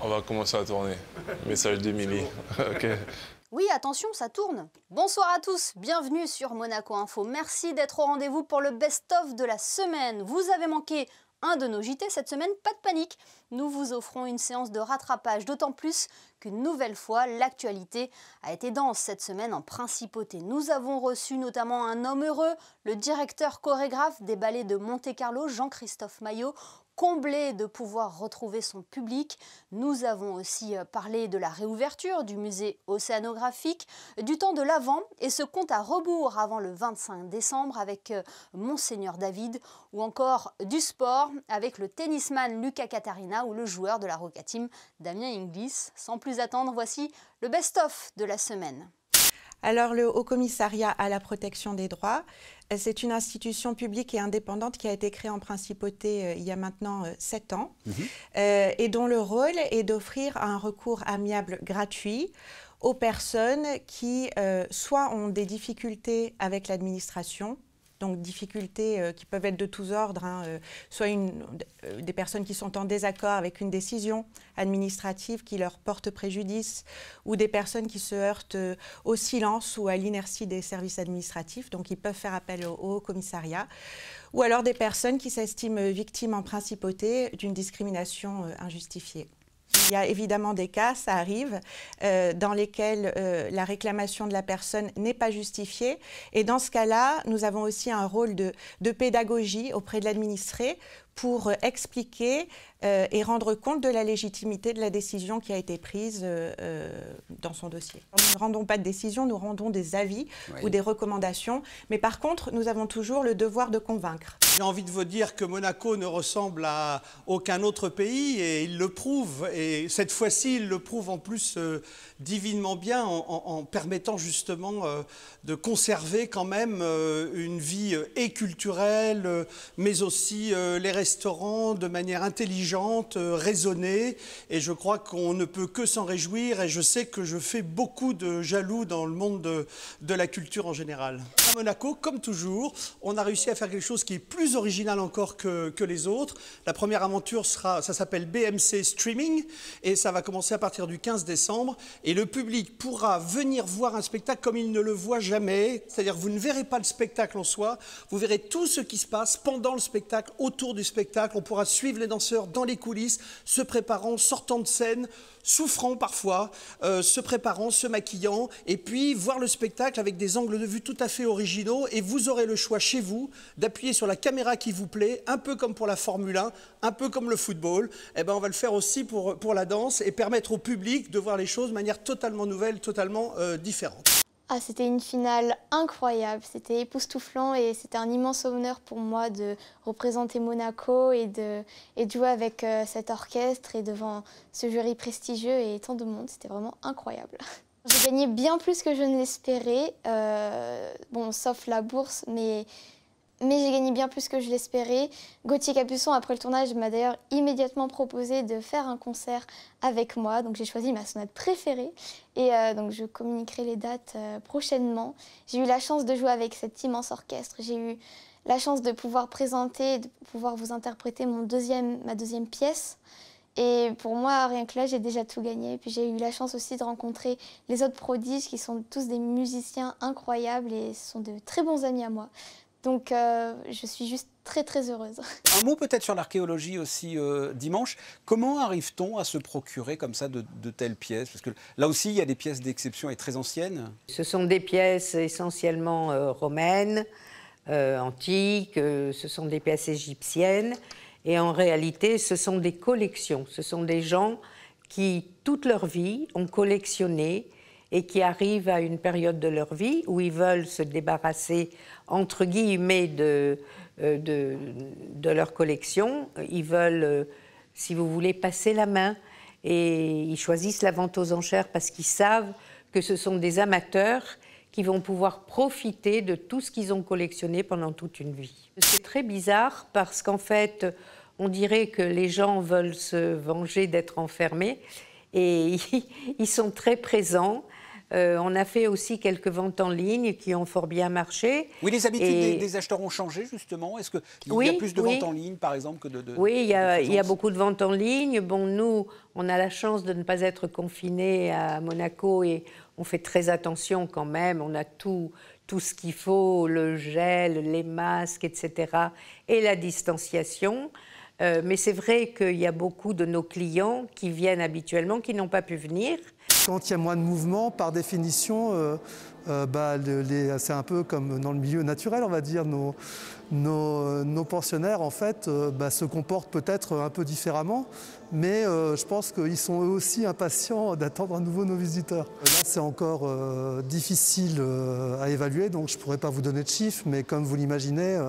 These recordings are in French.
On va commencer à tourner. Message d'Émilie. Ok. Oui, attention, ça tourne. Bonsoir à tous, bienvenue sur Monaco Info. Merci d'être au rendez-vous pour le best-of de la semaine. Vous avez manqué un de nos JT cette semaine, pas de panique. Nous vous offrons une séance de rattrapage, d'autant plus qu'une nouvelle fois, l'actualité a été dense cette semaine en principauté. Nous avons reçu notamment un homme heureux, le directeur chorégraphe des ballets de Monte-Carlo, Jean-Christophe Maillot, comblé de pouvoir retrouver son public. Nous avons aussi parlé de la réouverture du musée océanographique, du temps de l'Avent et ce compte à rebours avant le 25 décembre avec Monseigneur David, ou encore du sport avec le tennisman Luca Catarina ou le joueur de la Roca Team Damien Inglis. Sans plus attendre, voici le best-of de la semaine. Alors, le Haut Commissariat à la protection des droits, c'est une institution publique et indépendante qui a été créée en principauté il y a maintenant 7 ans et dont le rôle est d'offrir un recours amiable gratuit aux personnes qui soit ont des difficultés avec l'administration, donc difficultés qui peuvent être de tous ordres, soit des personnes qui sont en désaccord avec une décision administrative qui leur porte préjudice, ou des personnes qui se heurtent au silence ou à l'inertie des services administratifs, donc ils peuvent faire appel au Haut Commissariat, ou alors des personnes qui s'estiment victimes en principauté d'une discrimination injustifiée. Il y a évidemment des cas, ça arrive, dans lesquels la réclamation de la personne n'est pas justifiée. Et dans ce cas-là, nous avons aussi un rôle de pédagogie auprès de l'administré pour expliquer et rendre compte de la légitimité de la décision qui a été prise dans son dossier. Nous ne rendons pas de décision, nous rendons des avis ou des recommandations, mais par contre, nous avons toujours le devoir de convaincre. J'ai envie de vous dire que Monaco ne ressemble à aucun autre pays et il le prouve. Et cette fois-ci, il le prouve en plus divinement bien en permettant justement de conserver quand même une vie et culturelle, mais aussi les restaurants de manière intelligente, raisonnée. Et je crois qu'on ne peut que s'en réjouir et je sais que je fais beaucoup de jaloux dans le monde de la culture en général. À Monaco, comme toujours, on a réussi à faire quelque chose qui est plus original encore que les autres. La première aventure ça s'appelle BMC Streaming et ça va commencer à partir du 15 décembre et le public pourra venir voir un spectacle comme il ne le voit jamais, c'est-à-dire vous ne verrez pas le spectacle en soi, vous verrez tout ce qui se passe pendant le spectacle, autour du spectacle, on pourra suivre les danseurs dans les coulisses, se préparant, sortant de scène, souffrant parfois, se préparant, se maquillant, et puis voir le spectacle avec des angles de vue tout à fait originaux, et vous aurez le choix chez vous d'appuyer sur la caméra qui vous plaît, un peu comme pour la Formule 1, un peu comme le football. Eh ben, on va le faire aussi pour la danse et permettre au public de voir les choses de manière totalement nouvelle, totalement différente. Ah, c'était une finale incroyable, c'était époustouflant et c'était un immense honneur pour moi de représenter Monaco et de jouer avec cet orchestre et devant ce jury prestigieux et tant de monde, c'était vraiment incroyable. J'ai gagné bien plus que je ne l'espérais, bon, sauf la bourse, mais j'ai gagné bien plus que je l'espérais. Gauthier Capuçon, après le tournage, m'a d'ailleurs immédiatement proposé de faire un concert avec moi. Donc j'ai choisi ma sonate préférée et donc je communiquerai les dates prochainement. J'ai eu la chance de jouer avec cet immense orchestre. J'ai eu la chance de pouvoir présenter, de pouvoir vous interpréter ma deuxième pièce. Et pour moi, rien que là, j'ai déjà tout gagné. Et puis j'ai eu la chance aussi de rencontrer les autres prodiges qui sont tous des musiciens incroyables et ce sont de très bons amis à moi. Donc je suis juste très très heureuse. Un mot peut-être sur l'archéologie aussi dimanche. Comment arrive-t-on à se procurer comme ça de telles pièces? Parce que là aussi, il y a des pièces d'exception et très anciennes. Ce sont des pièces essentiellement romaines, antiques, ce sont des pièces égyptiennes. Et en réalité, ce sont des collections. Ce sont des gens qui, toute leur vie, ont collectionné et qui arrivent à une période de leur vie où ils veulent se débarrasser, entre guillemets, de leur collection. Ils veulent, si vous voulez, passer la main et ils choisissent la vente aux enchères parce qu'ils savent que ce sont des amateurs qui vont pouvoir profiter de tout ce qu'ils ont collectionné pendant toute une vie. C'est très bizarre parce qu'en fait, on dirait que les gens veulent se venger d'être enfermés et ils sont très présents. On a fait aussi quelques ventes en ligne qui ont fort bien marché. Oui, les habitudes des acheteurs ont changé, justement. Est-ce qu'il y a plus de ventes en ligne, par exemple, que de Oui, il y a beaucoup de ventes en ligne. Bon, nous, on a la chance de ne pas être confinés à Monaco et on fait très attention quand même. On a tout ce qu'il faut, le gel, les masques, etc. et la distanciation. Mais c'est vrai qu'il y a beaucoup de nos clients qui viennent habituellement, qui n'ont pas pu venir. Quand il y a moins de mouvement, par définition, c'est un peu comme dans le milieu naturel, on va dire. Nos pensionnaires, en fait, se comportent peut-être un peu différemment, mais je pense qu'ils sont eux aussi impatients d'attendre à nouveau nos visiteurs. Là, c'est encore difficile à évaluer, donc je ne pourrais pas vous donner de chiffres, mais comme vous l'imaginez,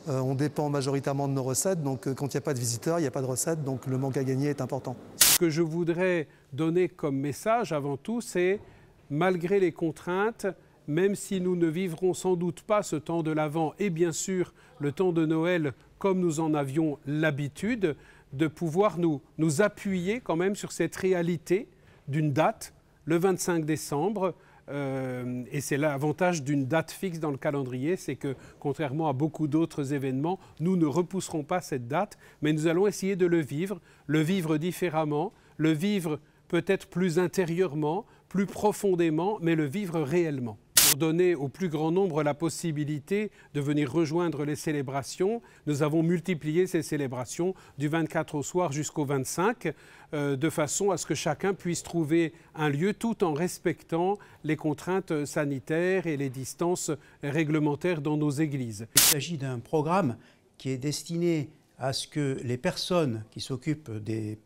on dépend majoritairement de nos recettes, donc quand il n'y a pas de visiteurs, il n'y a pas de recettes, donc le manque à gagner est important. Ce que je voudrais donner comme message avant tout, c'est malgré les contraintes, même si nous ne vivrons sans doute pas ce temps de l'Avent et bien sûr le temps de Noël comme nous en avions l'habitude, de pouvoir nous appuyer quand même sur cette réalité d'une date, le 25 décembre, et c'est l'avantage d'une date fixe dans le calendrier, c'est que contrairement à beaucoup d'autres événements, nous ne repousserons pas cette date, mais nous allons essayer de le vivre différemment, le vivre peut-être plus intérieurement, plus profondément, mais le vivre réellement. Pour donner au plus grand nombre la possibilité de venir rejoindre les célébrations, nous avons multiplié ces célébrations du 24 au soir jusqu'au 25, de façon à ce que chacun puisse trouver un lieu tout en respectant les contraintes sanitaires et les distances réglementaires dans nos églises. Il s'agit d'un programme qui est destiné à ce que les personnes qui s'occupent de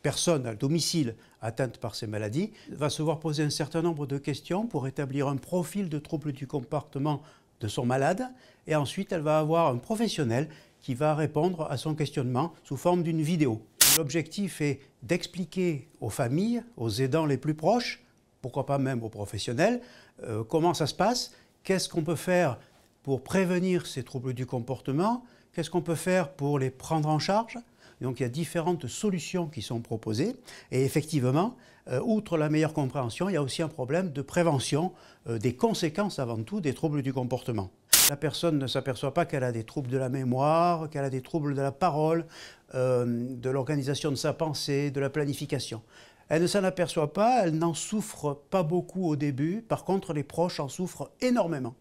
personnes à domicile atteintes par ces maladies va se voir poser un certain nombre de questions pour établir un profil de troubles du comportement de son malade, et ensuite elle va avoir un professionnel qui va répondre à son questionnement sous forme d'une vidéo. L'objectif est d'expliquer aux familles, aux aidants les plus proches, pourquoi pas même aux professionnels, comment ça se passe, qu'est-ce qu'on peut faire pour prévenir ces troubles du comportement, qu'est-ce qu'on peut faire pour les prendre en charge. Donc il y a différentes solutions qui sont proposées, et effectivement, outre la meilleure compréhension, il y a aussi un problème de prévention des conséquences avant tout des troubles du comportement. La personne ne s'aperçoit pas qu'elle a des troubles de la mémoire, qu'elle a des troubles de la parole, de l'organisation de sa pensée, de la planification. Elle ne s'en aperçoit pas, elle n'en souffre pas beaucoup au début, par contre les proches en souffrent énormément.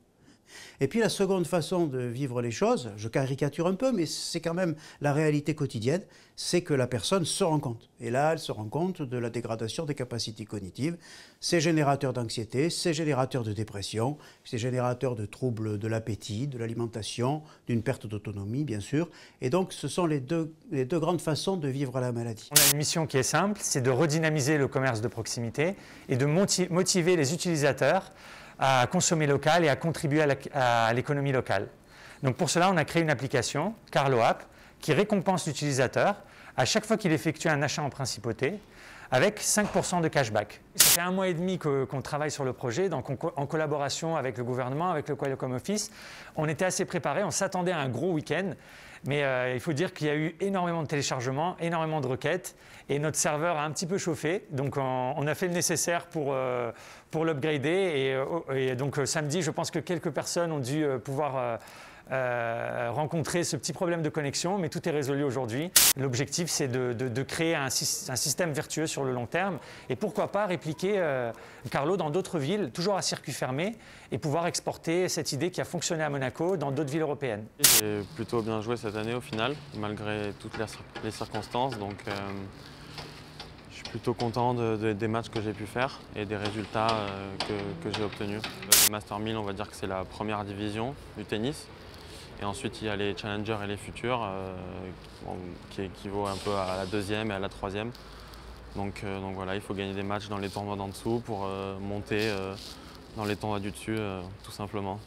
Et puis la seconde façon de vivre les choses, je caricature un peu, mais c'est quand même la réalité quotidienne, c'est que la personne se rend compte. Et là, elle se rend compte de la dégradation des capacités cognitives. C'est générateur d'anxiété, c'est générateur de dépression, c'est générateur de troubles de l'appétit, de l'alimentation, d'une perte d'autonomie, bien sûr. Et donc, ce sont les deux grandes façons de vivre la maladie. On a une mission qui est simple, c'est de redynamiser le commerce de proximité et de motiver les utilisateurs à consommer local et à contribuer à l'économie locale. Donc pour cela, on a créé une application, Carlo App, qui récompense l'utilisateur à chaque fois qu'il effectue un achat en principauté avec 5% de cashback. Ça fait 1 mois et demi qu'on travaille sur le projet, donc en collaboration avec le gouvernement, avec le Qualcomm Office. On était assez préparés, on s'attendait à un gros week-end, mais il faut dire qu'il y a eu énormément de téléchargements, énormément de requêtes, et notre serveur a un petit peu chauffé, donc on a fait le nécessaire pour l'upgrader, et donc samedi, je pense que quelques personnes ont dû pouvoir rencontrer ce petit problème de connexion, mais tout est résolu aujourd'hui. L'objectif, c'est de créer un système vertueux sur le long terme, et pourquoi pas répliquer Carlo dans d'autres villes, toujours à circuit fermé, et pouvoir exporter cette idée qui a fonctionné à Monaco dans d'autres villes européennes. J'ai plutôt bien joué cette année au final, malgré toutes les circonstances, donc je suis plutôt content des matchs que j'ai pu faire et des résultats que j'ai obtenus. Le Master 1000, on va dire que c'est la première division du tennis. Et ensuite, il y a les challengers et les futurs, qui équivaut un peu à la deuxième et à la troisième. Donc voilà, il faut gagner des matchs dans les tournois d'en dessous pour monter dans les tournois du dessus, tout simplement.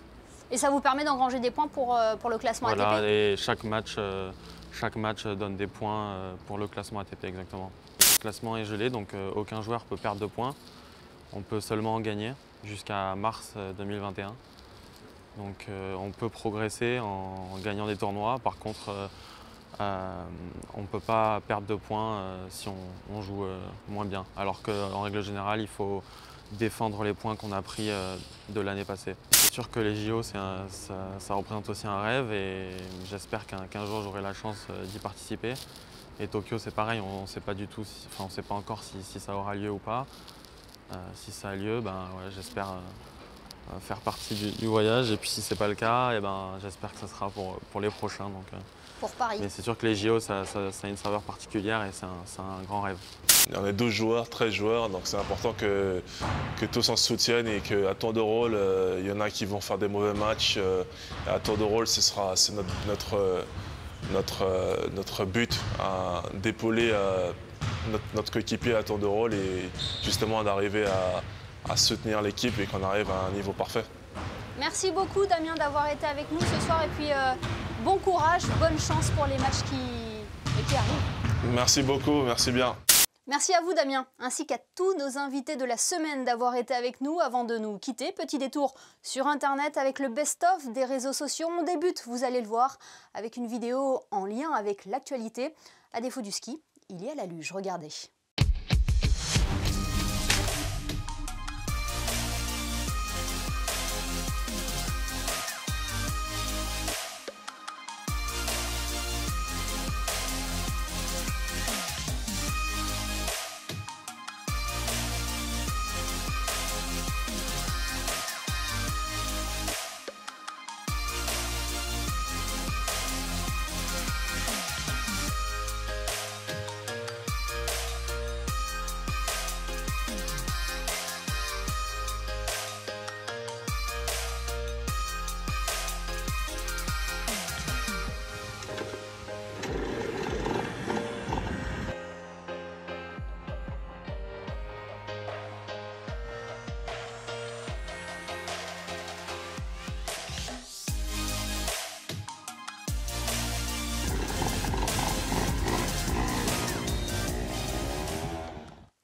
Et ça vous permet d'engranger des points pour le classement ATP? Voilà, et chaque match donne des points pour le classement ATP, exactement. Le classement est gelé, donc aucun joueur peut perdre de points. On peut seulement en gagner jusqu'à mars 2021. Donc on peut progresser en gagnant des tournois. Par contre, on ne peut pas perdre de points si on joue moins bien. Alors qu'en règle générale, il faut défendre les points qu'on a pris de l'année passée. C'est sûr que les JO, ça représente aussi un rêve et j'espère qu'un jour j'aurai la chance d'y participer. Et Tokyo, c'est pareil, on ne sait pas du tout, on ne sait pas encore si ça aura lieu ou pas. Si ça a lieu, ouais, j'espère faire partie du voyage. Et puis si ce n'est pas le cas, j'espère que ça sera pour les prochains. Donc, pour Paris. Mais c'est sûr que les JO, ça a une saveur particulière et c'est un grand rêve. On est 12 joueurs, 13 joueurs, donc c'est important que tous on se soutienne et qu'à tour de rôle, il y en a qui vont faire des mauvais matchs. À tour de rôle, c'est notre but, d'épauler notre coéquipier à tour de rôle et justement d'arriver à soutenir l'équipe et qu'on arrive à un niveau parfait. Merci beaucoup Damien d'avoir été avec nous ce soir et puis bon courage, bonne chance pour les matchs qui arrivent. Merci beaucoup, merci bien. Merci à vous Damien, ainsi qu'à tous nos invités de la semaine d'avoir été avec nous. Avant de nous quitter, petit détour sur internet avec le best-of des réseaux sociaux. On débute, vous allez le voir, avec une vidéo en lien avec l'actualité. À défaut du ski, il y a la luge, regardez.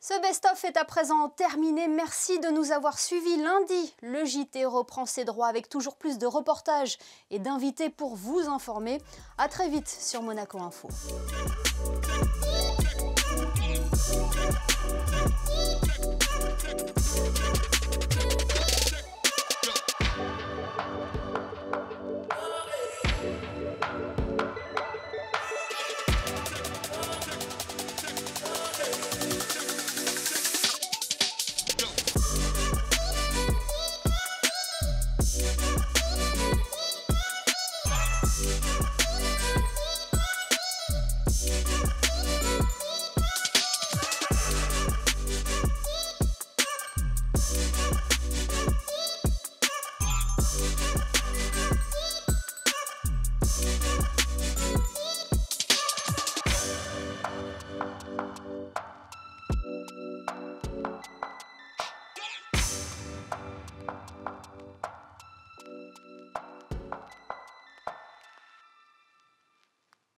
Ce best-of est à présent terminé. Merci de nous avoir suivis. Lundi, le JT reprend ses droits avec toujours plus de reportages et d'invités pour vous informer. À très vite sur Monaco Info.